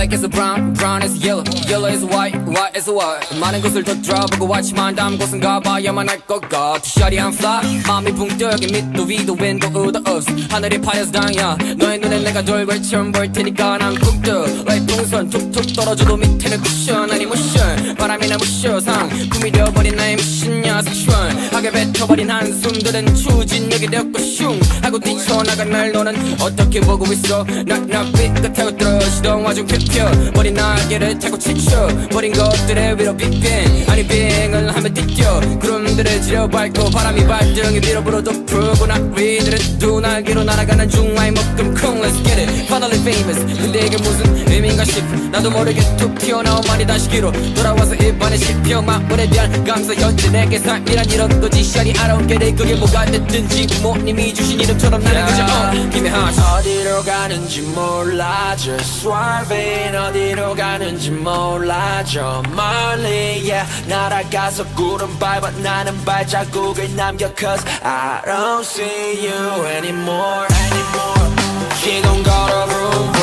Black is brown, brown is yellow, yellow is white, white is white. 많은 곳을 더 들어보고 왔지만 다음 곳은 가봐야만 할 것 같아. Shawty I'm fly, 마음이 붕 떠 여기 밑도 위도 윈도우도 없어. 하늘이 파여서 당야 너의 눈에 내가 돌고 처음 볼 테니까 난 푹 떠. Like 풍선 툭툭 떨어져도 밑에는 쿠션 아니 모션. 바람이나 무쇼상 꿈이 되어버린 나의 미신야 섹슈얼하게 뱉어버린 한숨들은 추진력이 되었고 슝 하고 뛰쳐나간 날 너는 어떻게 보고 있어. 나 삐끗하고 떨어지던 와중 펴 버린 날개를 타고 지쳐 버린 것들의 위로 빅뱅 아니 빙을 하면 뛰어 구름들을 지려 밟고 바람이 발등에 위로 불어도 푸르고 나 위들은 두 날개로 날아가는 중화의 목금 쿵 Let's get it finally famous 근데 이게 무슨 의미인가 싶어 나도 모르게 툭 튀어나온 말이 다시 기로 돌아와서 입안에 씹혀 마음에 대한 감사 현재 내게 삶이란 이런 거지 샤리 I don't get it 그게 뭐가 됐든지 부모님이 주신 이름처럼 나는 그저 Give me heart 어디로 가는지 몰라 Just swerving 어디로 가는지 몰라 저 멀리 yeah 날아가서 구름 밟아 나는 발자국을 남겨 Cause I don't see you anymore 시동 걸어 vroom